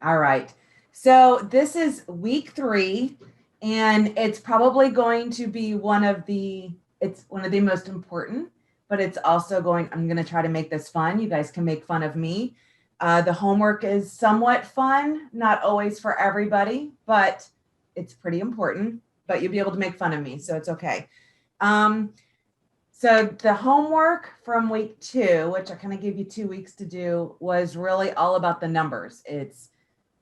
All right. So this is week 3, and it's probably going to be it's one of the most important, but it's also I'm going to try to make this fun. You guys can make fun of me. The homework is somewhat fun, not always for everybody, but it's pretty important, but you'll be able to make fun of me, so it's okay. Um, so the homework from week 2, which I kind of gave you 2 weeks to do, was really all about the numbers. It's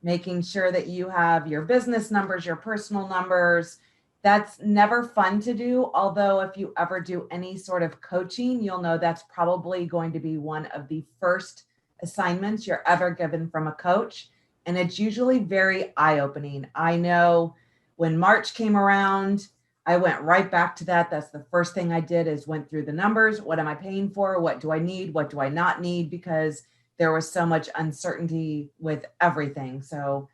making sure that you have your business numbers, your personal numbers. That's never fun to do. Although if you ever do any sort of coaching, you'll know that's probably going to be one of the first assignments you're ever given from a coach. And it's usually very eye-opening. I know when March came around, I went right back to that. That's the first thing I did is went through the numbers. What am I paying for? What do I need? What do I not need? Because there was so much uncertainty with everything. So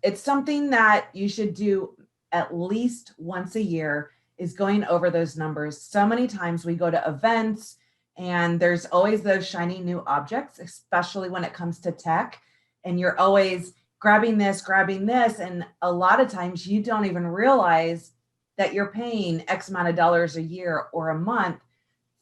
it's something that you should do at least once a year, is going over those numbers. So many times we go to events and there's always those shiny new objects, especially when it comes to tech. And you're always grabbing this. And a lot of times you don't even realize that you're paying X amount of dollars a year or a month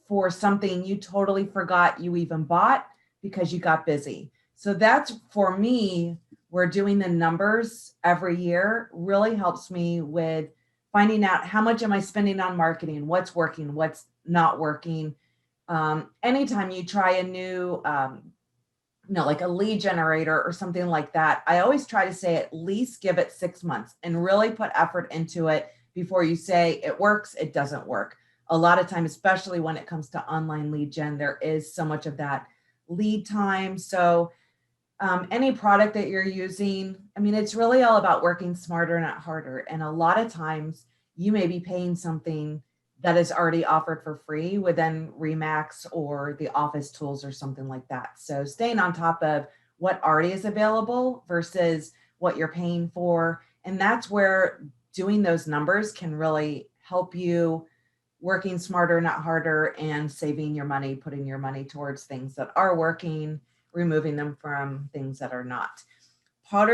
for something you totally forgot you even bought because you got busy. So that's, for me, where doing the numbers every year really helps me with finding out how much am I spending on marketing, what's working, what's not working. Anytime you try a new, like a lead generator or something like that, I always try to say at least give it 6 months and really put effort into it before you say it works, it doesn't work. A lot of time, especially when it comes to online lead gen, there is so much of that lead time. So any product that you're using, I mean, it's really all about working smarter, not harder. And a lot of times you may be paying something that is already offered for free within Remax or the Office tools or something like that. So staying on top of what already is available versus what you're paying for. And that's where doing those numbers can really help you working smarter, not harder, and saving your money, putting your money towards things that are working, removing them from things that are not. Part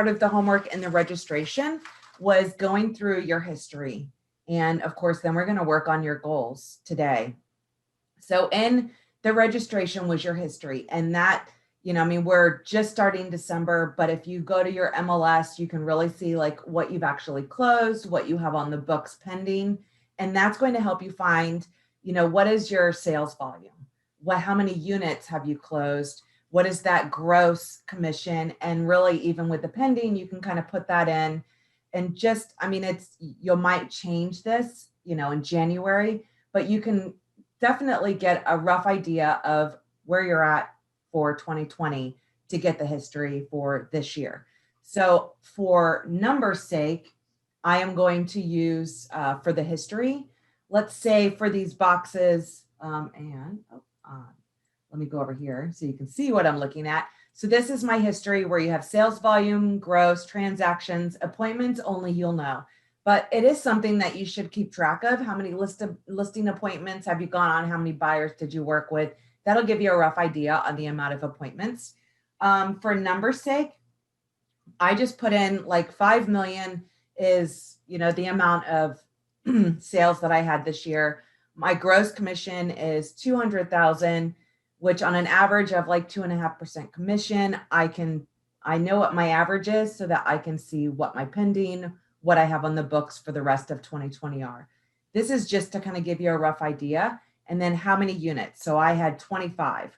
of the homework in the registration was going through your history. And of course, then we're going to work on your goals today. So in the registration was your history. And that, we're just starting December, but if you go to your MLS, you can really see like what you've actually closed, what you have on the books pending. And that's going to help you find, what is your sales volume? How many units have you closed? What is that gross commission? And really, even with the pending, you can kind of put that in and just, you might change this, in January, but you can definitely get a rough idea of where you're at for 2020 to get the history for this year. So for numbers' sake, I am going to use for the history, let's say for these boxes, let me go over here so you can see what I'm looking at. So this is my history where you have sales volume, gross, transactions, appointments, only you'll know. But it is something that you should keep track of. How many listing appointments have you gone on? How many buyers did you work with? That'll give you a rough idea on the amount of appointments. For numbers' sake, I just put in like 5 million is, the amount of sales that I had this year. My gross commission is 200,000, which on an average of like 2.5% commission, I know what my average is so that I can see what my pending, what I have on the books for the rest of 2020 are. This is just to kind of give you a rough idea. And then how many units? So I had 25.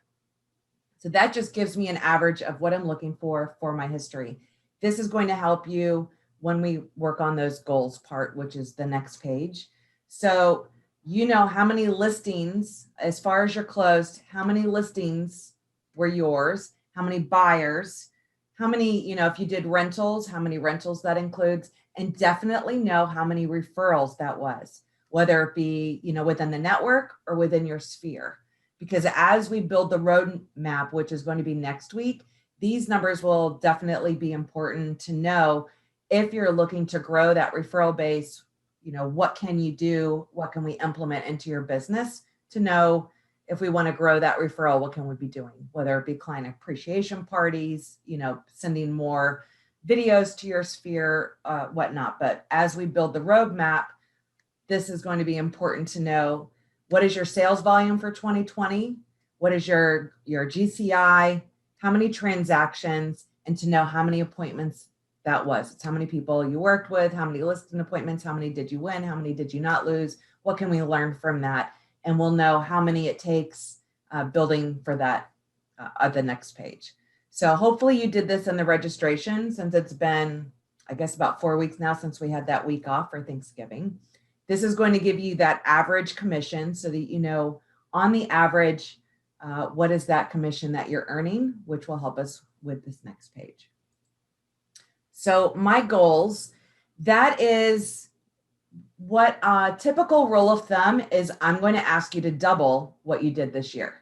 So that just gives me an average of what I'm looking for my history. This is going to help you when we work on those goals part, which is the next page. So how many listings, as far as you're closed, how many listings were yours, how many buyers, how many, if you did rentals, how many rentals that includes, and definitely know how many referrals that was, whether it be, within the network or within your sphere. Because as we build the roadmap, which is going to be next week, these numbers will definitely be important to know if you're looking to grow that referral base. What can you do? What can we implement into your business to know, if we want to grow that referral, what can we be doing? Whether it be client appreciation parties, sending more videos to your sphere, whatnot. But as we build the roadmap, this is going to be important to know, what is your sales volume for 2020? What is your GCI? How many transactions? And to know how many appointments that was. It's how many people you worked with, how many listing appointments, how many did you win, how many did you not lose? What can we learn from that? And we'll know how many it takes building for that at the next page. So hopefully you did this in the registration, since it's been, I guess, about 4 weeks now since we had that week off for Thanksgiving. This is going to give you that average commission so that you know on the average, what is that commission that you're earning, which will help us with this next page. So my goals, that is what a typical rule of thumb is. I'm going to ask you to double what you did this year.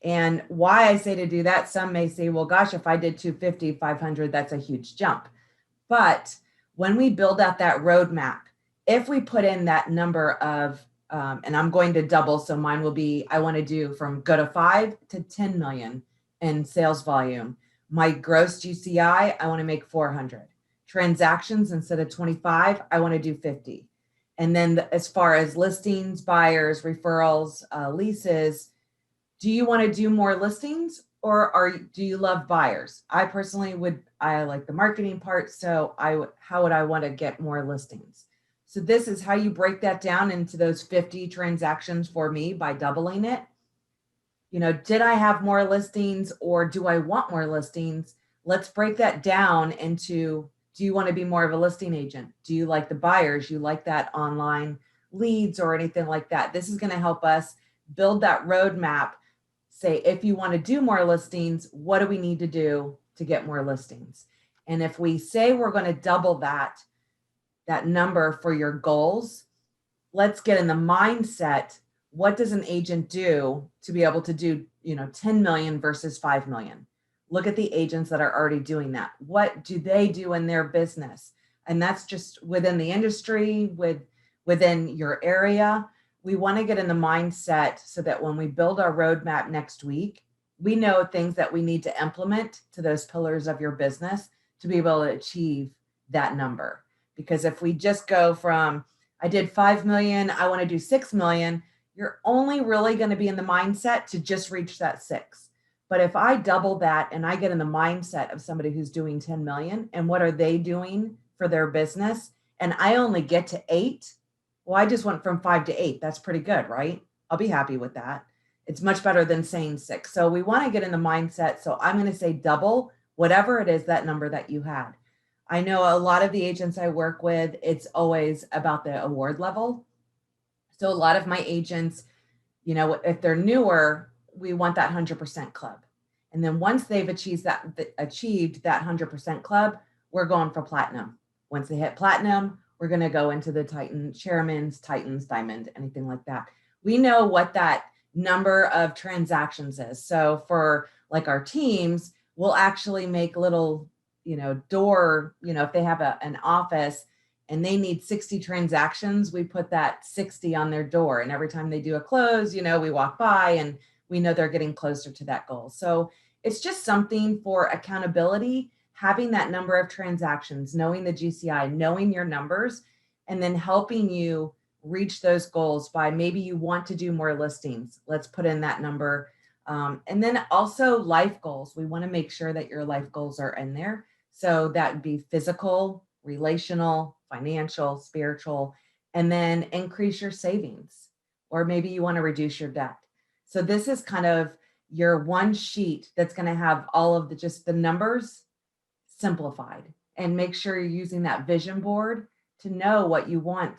And why I say to do that, some may say, well, gosh, if I did 250, 500, that's a huge jump. But when we build out that roadmap, if we put in that number of, and I'm going to double, so mine will be, I want to do from go to 5 to 10 million in sales volume. My gross GCI, I want to make 400. Transactions, instead of 25, I want to do 50. And then as far as listings, buyers, referrals, leases, do you want to do more listings, or do you love buyers? I personally I like the marketing part, so how would I want to get more listings? So this is how you break that down into those 50 transactions for me by doubling it. Did I have more listings, or do I want more listings? Let's break that down into, do you want to be more of a listing agent? Do you like the buyers? You like that online leads or anything like that? This is going to help us build that roadmap. Say, if you want to do more listings, what do we need to do to get more listings? And if we say we're going to double that number for your goals, let's get in the mindset. What does an agent do to be able to do, 10 million versus 5 million? Look at the agents that are already doing that. What do they do in their business? And that's just within the industry, within your area. We want to get in the mindset so that when we build our roadmap next week, we know things that we need to implement to those pillars of your business to be able to achieve that number. Because if we just go from, I did 5 million, I want to do 6 million, you're only really going to be in the mindset to just reach that 6. But if I double that and I get in the mindset of somebody who's doing 10 million and what are they doing for their business, and I only get to 8, well, I just went from 5 to 8. That's pretty good, right? I'll be happy with that. It's much better than saying 6. So we want to get in the mindset. So I'm going to say double whatever it is, that number that you had. I know a lot of the agents I work with, it's always about the award level. So a lot of my agents, if they're newer, we want that 100% club. And then once they've achieved that 100% club, we're going for platinum. Once they hit platinum, we're going to go into the Titan, Chairman's, Titans, Diamond, anything like that. We know what that number of transactions is. So for like our teams, we'll actually make little, door, if they have an office and they need 60 transactions, we put that 60 on their door. And every time they do a close, we walk by and we know they're getting closer to that goal. So it's just something for accountability, having that number of transactions, knowing the GCI, knowing your numbers, and then helping you reach those goals by maybe you want to do more listings. Let's put in that number. And then also life goals. We want to make sure that your life goals are in there. So that would be physical, relational, financial, spiritual, and then increase your savings, or maybe you want to reduce your debt. So this is kind of your one sheet that's going to have all of just the numbers simplified, and make sure you're using that vision board to know what you want,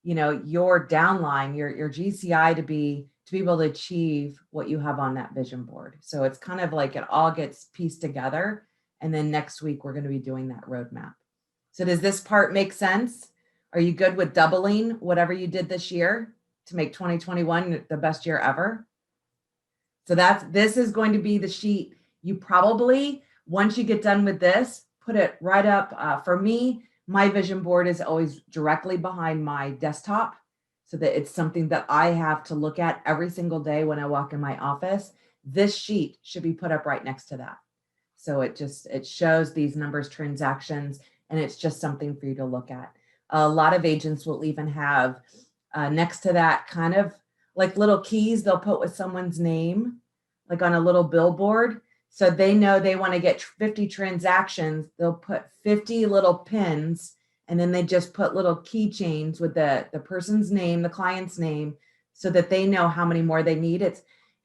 your downline, your GCI to be able to achieve what you have on that vision board. So it's kind of like it all gets pieced together. And then next week, we're going to be doing that roadmap. So does this part make sense? Are you good with doubling whatever you did this year to make 2021 the best year ever? So this is going to be the sheet. You probably, once you get done with this, put it right up. For me, my vision board is always directly behind my desktop. so that it's something that I have to look at every single day when I walk in my office. This sheet should be put up right next to that. So it shows these numbers, transactions, and it's just something for you to look at. A lot of agents will even have next to that kind of like little keys they'll put with someone's name, like on a little billboard. So they know they want to get 50 transactions. They'll put 50 little pins, and then they just put little keychains with the person's name, the client's name, so that they know how many more they need.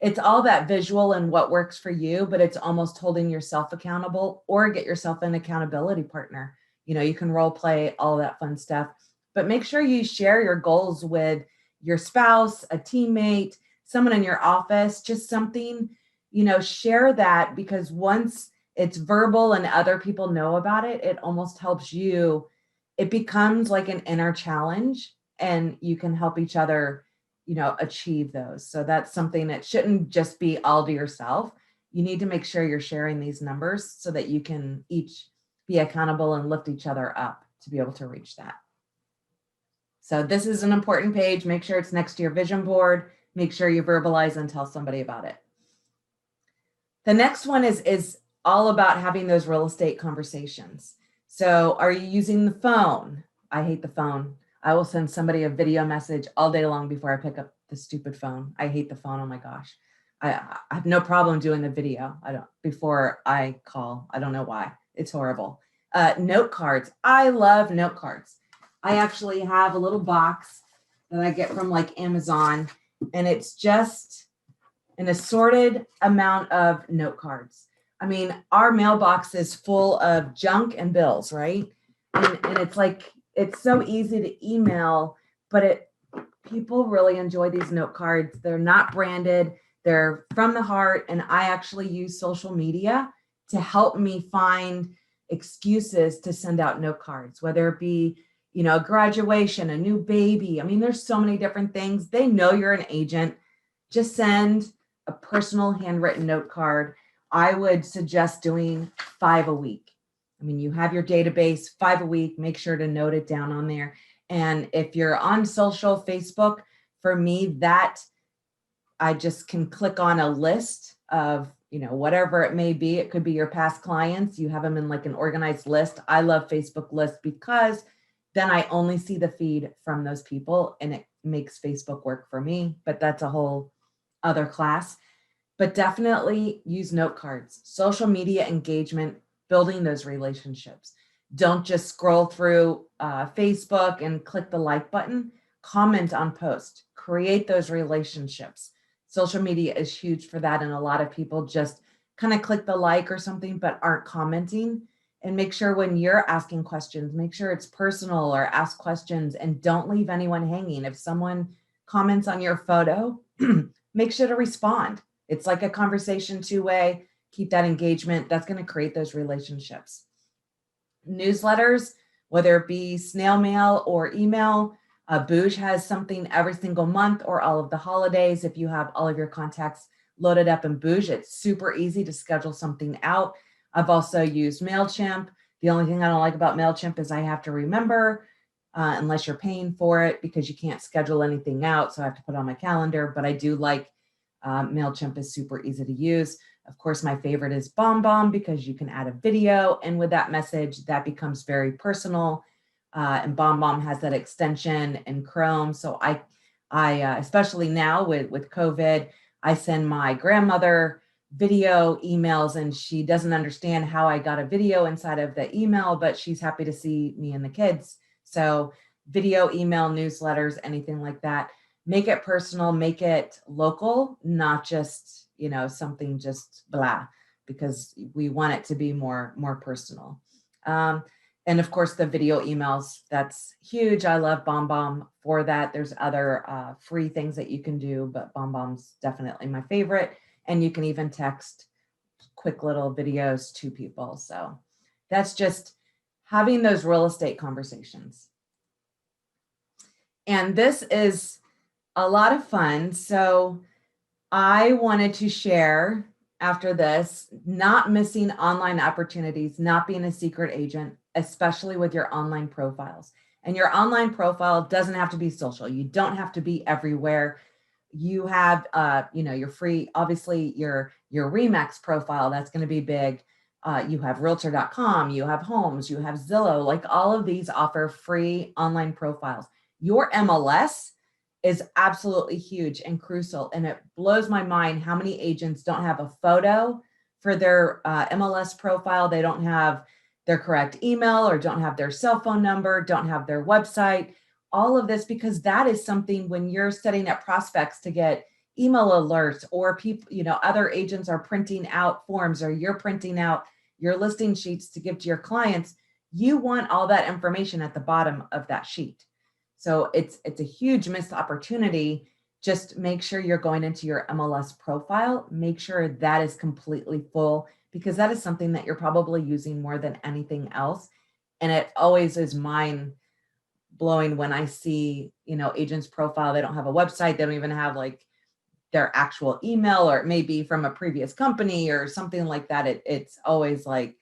It's all that visual and what works for you, but it's almost holding yourself accountable, or get yourself an accountability partner. You can role play, all that fun stuff, but make sure you share your goals with your spouse, a teammate, someone in your office, just something, share that, because once it's verbal and other people know about it, it almost helps you. It becomes like an inner challenge, and you can help each other, achieve those. So that's something that shouldn't just be all to yourself. You need to make sure you're sharing these numbers so that you can each be accountable and lift each other up to be able to reach that. So this is an important page. Make sure it's next to your vision board. Make sure you verbalize and tell somebody about it. The next one is all about having those real estate conversations. So are you using the phone? I hate the phone. I will send somebody a video message all day long before I pick up the stupid phone. I hate the phone. Oh my gosh. I have no problem doing the video. Before I call. I don't know why. It's horrible. Note cards. I love note cards. I actually have a little box that I get from like Amazon, and it's just an assorted amount of note cards. I mean, our mailbox is full of junk and bills, right? And it's like, it's so easy to email, but people really enjoy these note cards. They're not branded. They're from the heart. And I actually use social media to help me find excuses to send out note cards, whether it be, a graduation, a new baby. I mean, there's so many different things. They know you're an agent. Just send a personal handwritten note card. I would suggest doing 5 a week. I mean, you have your database, 5 a week, make sure to note it down on there. And if you're on social, Facebook, for me, that I just can click on a list of, whatever it may be. It could be your past clients. You have them in like an organized list. I love Facebook lists because then I only see the feed from those people, and it makes Facebook work for me, but that's a whole other class. But definitely use note cards, social media engagement, building those relationships. Don't just scroll through Facebook and click the like button. Comment on posts, create those relationships. Social media is huge for that. And a lot of people just kind of click the like or something, but aren't commenting. And make sure when you're asking questions, make sure it's personal, or ask questions, and don't leave anyone hanging. If someone comments on your photo, make sure to respond. It's like a conversation 2-way. Keep that engagement. That's going to create those relationships. Newsletters, whether it be snail mail or email. Booge has something every single month, or all of the holidays. If you have all of your contacts loaded up in Booge, it's super easy to schedule something out. I've also used MailChimp. The only thing I don't like about MailChimp is I have to remember, unless you're paying for it, because you can't schedule anything out. So I have to put it on my calendar, but I do like MailChimp is super easy to use. Of course, my favorite is BombBomb, because you can add a video, and with that message, that becomes very personal. And BombBomb has that extension in Chrome. So I especially now with COVID, I send my grandmother video emails, and she doesn't understand how I got a video inside of the email, but she's happy to see me and the kids. So video, email, newsletters, anything like that. Make it personal, make it local, not just, something just blah, because we want it to be more personal. And of course, the video emails, that's huge. I love BombBomb for that. There's other free things that you can do, but BombBomb's definitely my favorite. And you can even text quick little videos to people. So that's just having those real estate conversations. And this is a lot of fun. So I wanted to share after this, not missing online opportunities, not being a secret agent, especially with your online profiles. And your online profile doesn't have to be social. You don't have to be everywhere. You have, your free, obviously your REMAX profile, that's going to be big. You have realtor.com, you have homes, you have Zillow, like all of these offer free online profiles. Your MLS is absolutely huge and crucial. And it blows my mind how many agents don't have a photo for their MLS profile. They don't have their correct email or don't have their cell phone number, don't have their website, all of this, because that is something when you're setting up prospects to get email alerts, or people, other agents are printing out forms, or you're printing out your listing sheets to give to your clients, you want all that information at the bottom of that sheet. So it's a huge missed opportunity. Just make sure you're going into your MLS profile, make sure that is completely full, because that is something that you're probably using more than anything else. And it always is mind blowing when I see, agents profile, they don't have a website, they don't even have like their actual email, or it may be from a previous company or something like that. It's always like,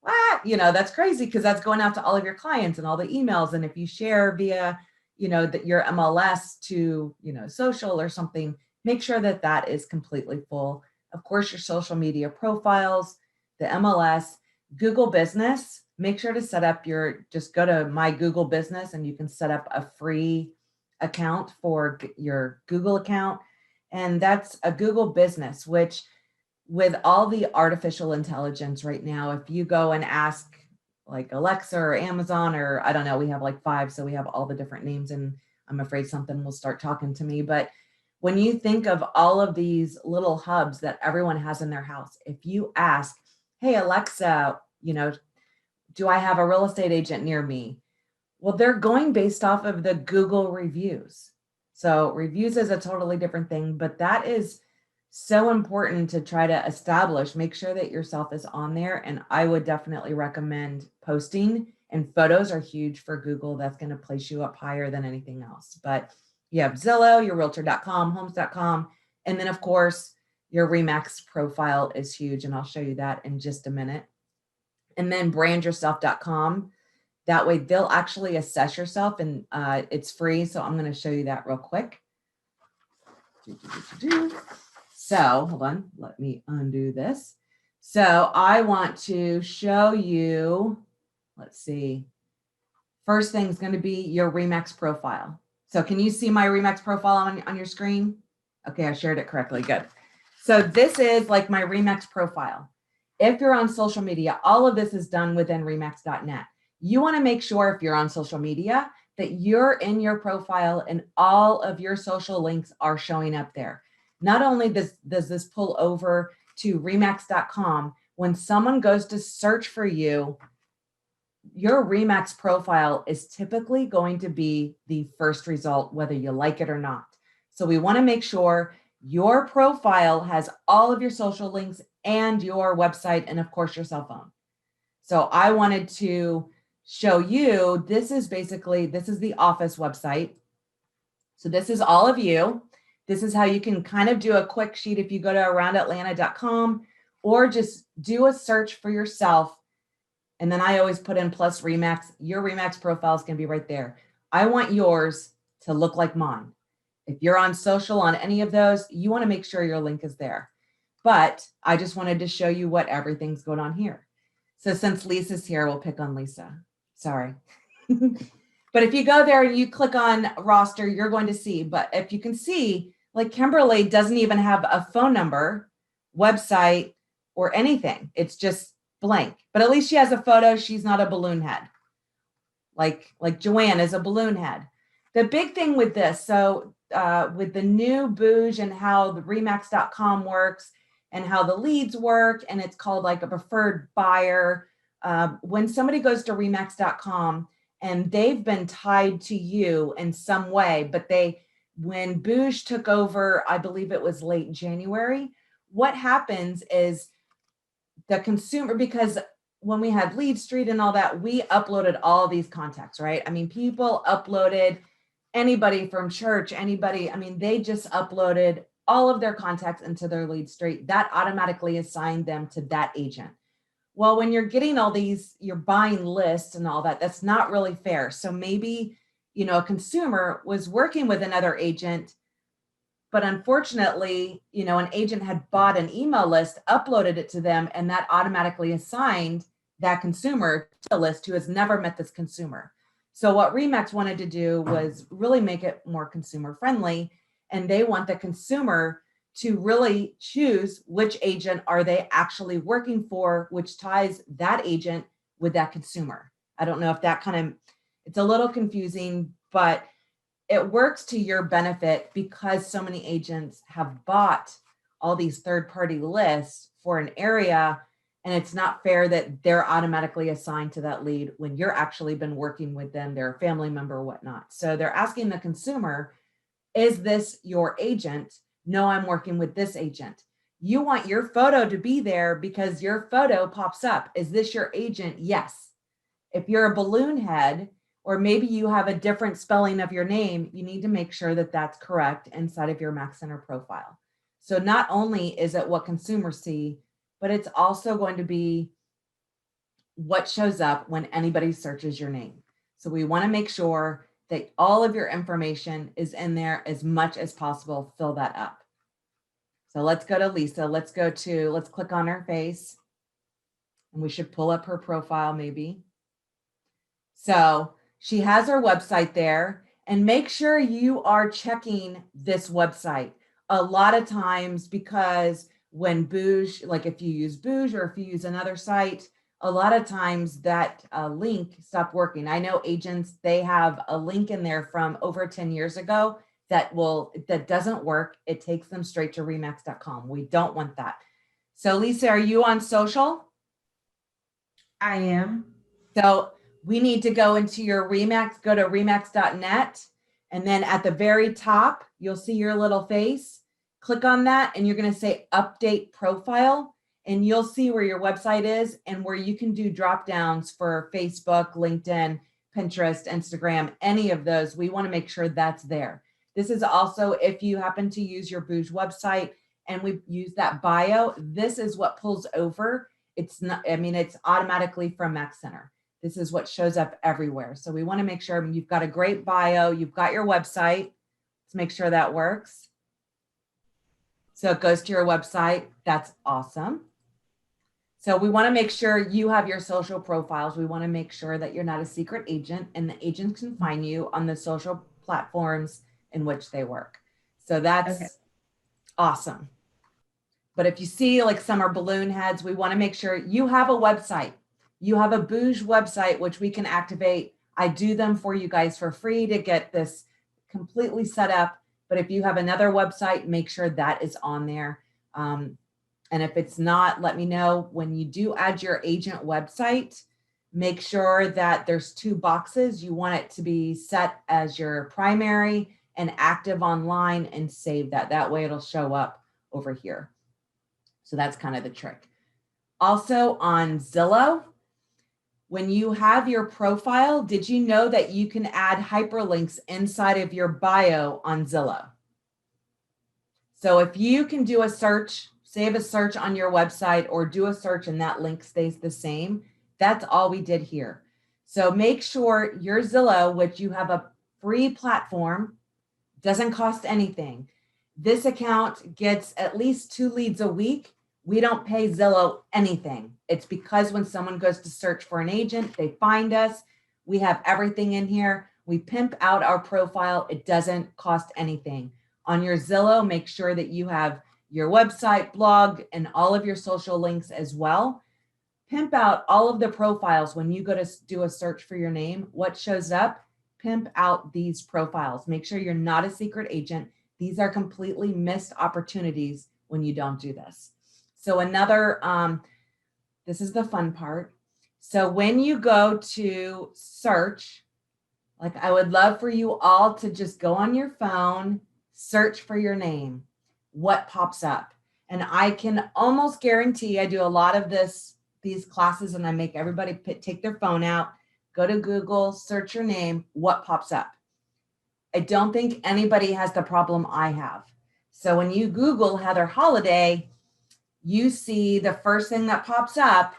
what? That's crazy, because that's going out to all of your clients and all the emails. And if you share via, your MLS to, social or something, make sure that that is completely full. Of course, your social media profiles, the MLS, Google Business, make sure to set up just go to My Google Business and you can set up a free account for your Google account. And that's a Google Business, which with all the artificial intelligence right now, if you go and ask like Alexa or Amazon, or I don't know, we have like 5, so we have all the different names, and I'm afraid something will start talking to me. But when you think of all of these little hubs that everyone has in their house, if you ask, hey, Alexa, do I have a real estate agent near me? Well, they're going based off of the Google reviews. So reviews is a totally different thing, but that is so important to try to establish, make sure that yourself is on there. And I would definitely recommend posting, and photos are huge for Google. That's going to place you up higher than anything else. But you have Zillow, your realtor.com, homes.com. And then of course, your REMAX profile is huge. And I'll show you that in just a minute. And then brandyourself.com. That way they'll actually assess yourself, and it's free. So I'm going to show you that real quick. So hold on, let me undo this. So I want to show you, let's see. First thing is going to be your REMAX profile. So can you see my REMAX profile on your screen? Okay, I shared it correctly, good. So this is like my REMAX profile. If you're on social media, all of this is done within remax.net. You want to make sure if you're on social media that you're in your profile and all of your social links are showing up there. Not only does this pull over to remax.com, when someone goes to search for you, your REMAX profile is typically going to be the first result, whether you like it or not. So we want to make sure your profile has all of your social links and your website, and of course your cell phone. So I wanted to show you, this is the office website. So this is all of you. This is how you can kind of do a quick sheet if you go to aroundatlanta.com, or just do a search for yourself. And then I always put in plus REMAX. Your REMAX profile is going to be right there. I want yours to look like mine. If you're on social on any of those, you want to make sure your link is there. But I just wanted to show you what everything's going on here. So since Lisa's here, we'll pick on Lisa. Sorry. But if you go there and you click on roster, you're going to see. But if you can see, like Kimberly doesn't even have a phone number, website, or anything. It's just blank. But at least she has a photo. She's not a balloon head. Like Joanne is a balloon head. The big thing with this, so with the new Bouge and how the remax.com works and how the leads work, and it's called like a preferred buyer. When somebody goes to remax.com and they've been tied to you in some way, but when Bouge took over, I believe it was late January, what happens is the consumer, because when we had Lead Street and all that, we uploaded all these contacts, right? I mean, people uploaded anybody from church, anybody, I mean, they just uploaded all of their contacts into their Lead Street. That automatically assigned them to that agent. Well, when you're getting all these, you're buying lists and all that, that's not really fair. So maybe, a consumer was working with another agent, but unfortunately, an agent had bought an email list, uploaded it to them, and that automatically assigned that consumer to the list who has never met this consumer. So what REMAX wanted to do was really make it more consumer friendly, and they want the consumer to really choose which agent are they actually working for, which ties that agent with that consumer. I don't know if that it's a little confusing, but it works to your benefit because so many agents have bought all these third-party lists for an area, and it's not fair that they're automatically assigned to that lead when you're actually been working with them, they're a family member or whatnot. So they're asking the consumer, is this your agent? No, I'm working with this agent. You want your photo to be there because your photo pops up. Is this your agent? Yes. If you're a balloon head, or maybe you have a different spelling of your name, you need to make sure that that's correct inside of your Max Center profile. So not only is it what consumers see, but it's also going to be what shows up when anybody searches your name. So we want to make sure that all of your information is in there as much as possible. Fill that up. So let's go to Lisa. Let's click on her face, and we should pull up her profile maybe. So she has her website there, and make sure you are checking this website. A lot of times, because when Booge, like if you use Booge or if you use another site, a lot of times that link stopped working. I know agents, they have a link in there from over 10 years ago that doesn't work. It takes them straight to remax.com. We don't want that. So Lisa, are you on social? I am. So we need to go into your Remax, go to remax.net. And then at the very top, you'll see your little face. Click on that and you're going to say update profile. And you'll see where your website is and where you can do drop downs for Facebook, LinkedIn, Pinterest, Instagram, any of those. We want to make sure that's there. This is also if you happen to use your Booge website and we use that bio, this is what pulls over. It's not, it's automatically from Max Center. This is what shows up everywhere. So we want to make sure you've got a great bio, you've got your website. Let's make sure that works. So it goes to your website. That's awesome. So we want to make sure you have your social profiles. We want to make sure that you're not a secret agent and the agents can find you on the social platforms in which they work. So that's awesome. But if you see like some are balloon heads, we want to make sure you have a website. You have a Booge website, which we can activate. I do them for you guys for free to get this completely set up. But if you have another website, make sure that is on there. And if it's not, let me know. When you do add your agent website, make sure that there's 2 boxes. You want it to be set as your primary and active online and save that. That way it'll show up over here. So that's kind of the trick. Also on Zillow, when you have your profile, did you know that you can add hyperlinks inside of your bio on Zillow? So if you can do a search, save a search on your website or do a search and that link stays the same, that's all we did here. So make sure your Zillow, which you have a free platform, doesn't cost anything. This account gets at least 2 leads a week. We don't pay Zillow anything. It's because when someone goes to search for an agent, they find us. We have everything in here. We pimp out our profile. It doesn't cost anything. On your Zillow, make sure that you have your website, blog, and all of your social links as well. Pimp out all of the profiles when you go to do a search for your name. What shows up? Pimp out these profiles. Make sure you're not a secret agent. These are completely missed opportunities when you don't do this. So another, this is the fun part. So when you go to search, like I would love for you all to just go on your phone, search for your name, what pops up. And I can almost guarantee, I do a lot of these classes and I make everybody take their phone out, go to Google, search your name, what pops up. I don't think anybody has the problem I have. So when you Google Heather Holiday, you see the first thing that pops up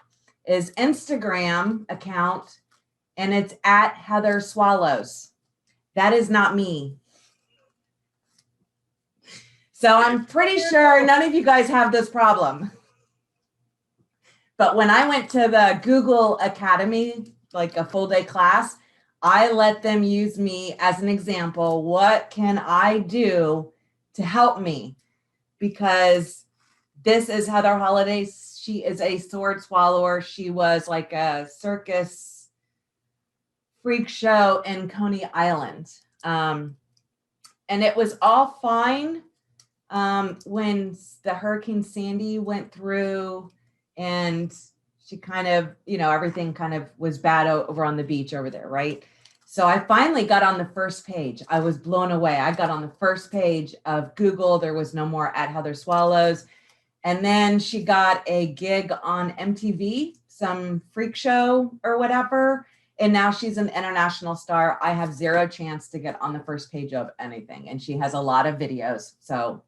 is Instagram account, and it's at Heather Swallows. That is not me. So I'm pretty sure none of you guys have this problem. But when I went to the Google Academy, like a full day class, I let them use me as an example. What can I do to help me? Because this is Heather Holiday. She is a sword swallower. She was like a circus freak show in Coney Island. And it was all fine when the Hurricane Sandy went through and she kind of, everything kind of was bad over on the beach over there, right? So I finally got on the first page. I was blown away. I got on the first page of Google. There was no more at Heather Swallows. And then she got a gig on MTV, some freak show or whatever. And now she's an international star. I have zero chance to get on the first page of anything. And she has a lot of videos. So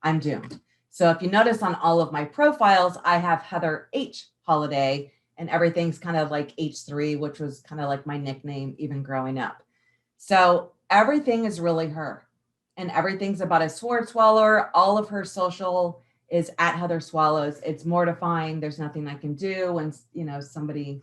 I'm doomed. So if you notice on all of my profiles, I have Heather H. Holiday, and everything's kind of like H3, which was kind of like my nickname even growing up. So everything is really her, and everything's about a sword swallower. All of her social is at Heather Swallows. It's mortifying. There's nothing I can do when, somebody,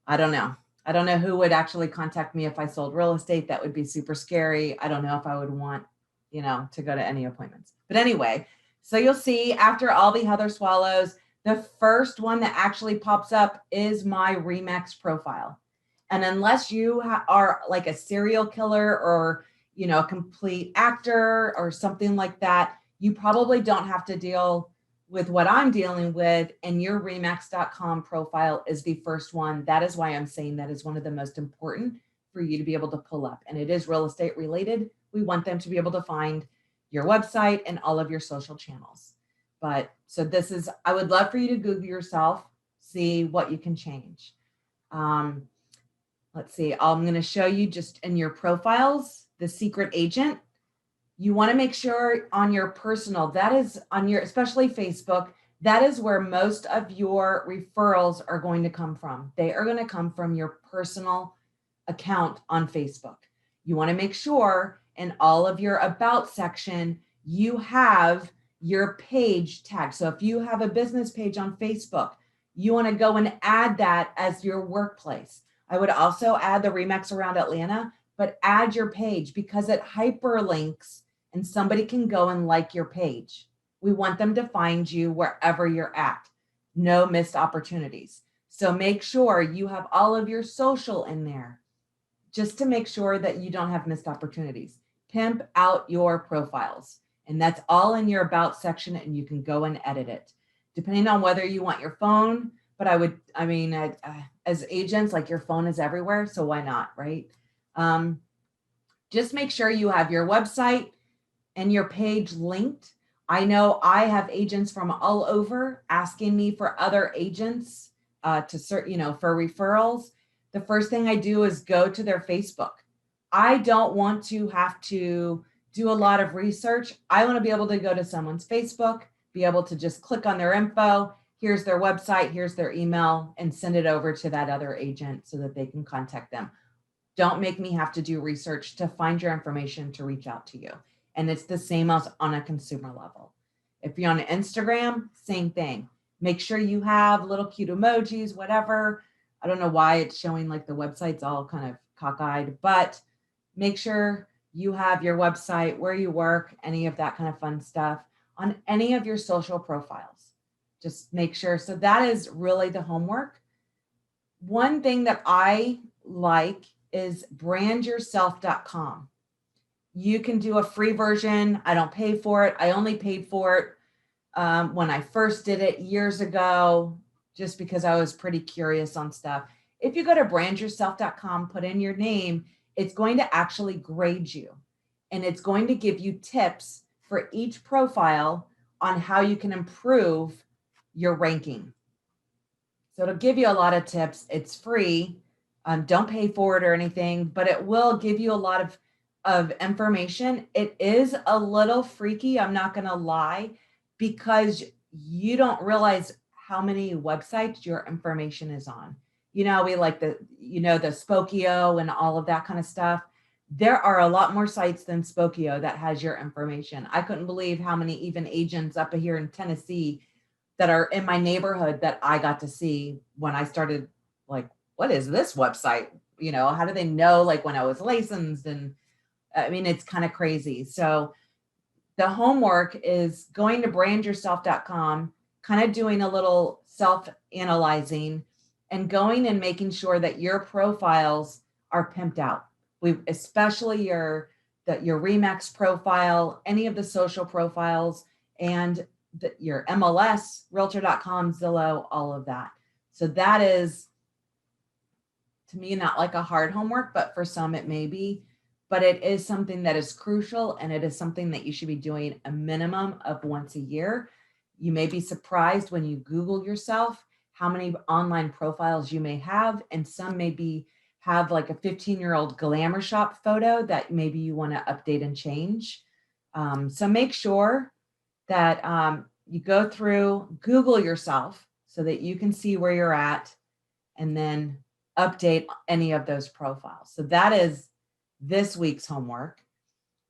I don't know who would actually contact me if I sold real estate. That would be super scary. I don't know if I would want, to go to any appointments. But anyway, so you'll see after all the Heather Swallows, the first one that actually pops up is my Remax profile. And unless you are like a serial killer or, a complete actor or something like that, you probably don't have to deal with what I'm dealing with. And your Remax.com profile is the first one. That is why I'm saying that is one of the most important for you to be able to pull up. And it is real estate related. We want them to be able to find your website and all of your social channels. But so this is, I would love for you to Google yourself, see what you can change. Let's see, I'm going to show you just in your profiles, the secret agent. You want to make sure on your personal, that is on your, especially Facebook, that is where most of your referrals are going to come from. They are going to come from your personal account on Facebook. You want to make sure in all of your about section, you have your page tag. So if you have a business page on Facebook, you want to go and add that as your workplace. I would also add the Remax Around Atlanta, but add your page because it hyperlinks and somebody can go and like your page. We want them to find you wherever you're at. No missed opportunities. So make sure you have all of your social in there just to make sure that you don't have missed opportunities. Pimp out your profiles. And that's all in your about section, and you can go and edit it depending on whether you want your phone. But as agents, like your phone is everywhere. So why not, right? Just make sure you have your website and your page linked. I know I have agents from all over asking me for other agents for referrals. The first thing I do is go to their Facebook. I don't want to have to do a lot of research. I want to be able to go to someone's Facebook, be able to just click on their info. Here's their website, here's their email, and send it over to that other agent so that they can contact them. Don't make me have to do research to find your information to reach out to you. And it's the same as on a consumer level. If you're on Instagram, same thing. Make sure you have little cute emojis, whatever. I don't know why it's showing like the website's all kind of cockeyed, but make sure you have your website, where you work, any of that kind of fun stuff on any of your social profiles. Just make sure. So that is really the homework. One thing that I like is brandyourself.com. You can do a free version. I don't pay for it. I only paid for it when I first did it years ago, just because I was pretty curious on stuff. If you go to brandyourself.com, put in your name, it's going to actually grade you. And it's going to give you tips for each profile on how you can improve your ranking. So it'll give you a lot of tips. It's free. Don't pay for it or anything, but it will give you a lot of information. It is a little freaky, I'm not going to lie, because you don't realize how many websites your information is on. We like the Spokio and all of that kind of stuff. There are a lot more sites than Spokio that has your information. I couldn't believe how many even agents up here in Tennessee that are in my neighborhood that I got to see when I started, like, what is this website? How do they know, like, when I was licensed? And I mean, it's kind of crazy. So the homework is going to brandyourself.com, kind of doing a little self-analyzing and going and making sure that your profiles are pimped out. Especially your Remax profile, any of the social profiles, and your MLS, realtor.com, Zillow, all of that. So that is, to me, not like a hard homework, but for some it may be. But it is something that is crucial, and it is something that you should be doing a minimum of once a year. You may be surprised when you Google yourself how many online profiles you may have, and some maybe have like a 15-year-old glamour shop photo that maybe you want to update and change. So make sure that you go through, Google yourself so that you can see where you're at, and then update any of those profiles. So that is this week's homework.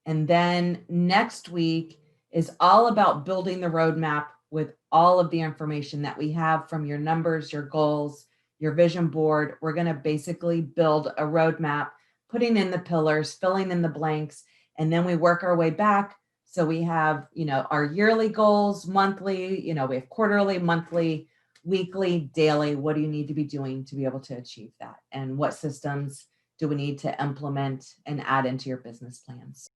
And then next week is all about building the roadmap with all of the information that we have from your numbers, your goals, your vision board. We're going to basically build a roadmap, putting in the pillars, filling in the blanks, and then we work our way back. So we have, our yearly goals, monthly, we have quarterly, monthly, weekly, daily. What do you need to be doing to be able to achieve that? And what systems do we need to implement and add into your business plans?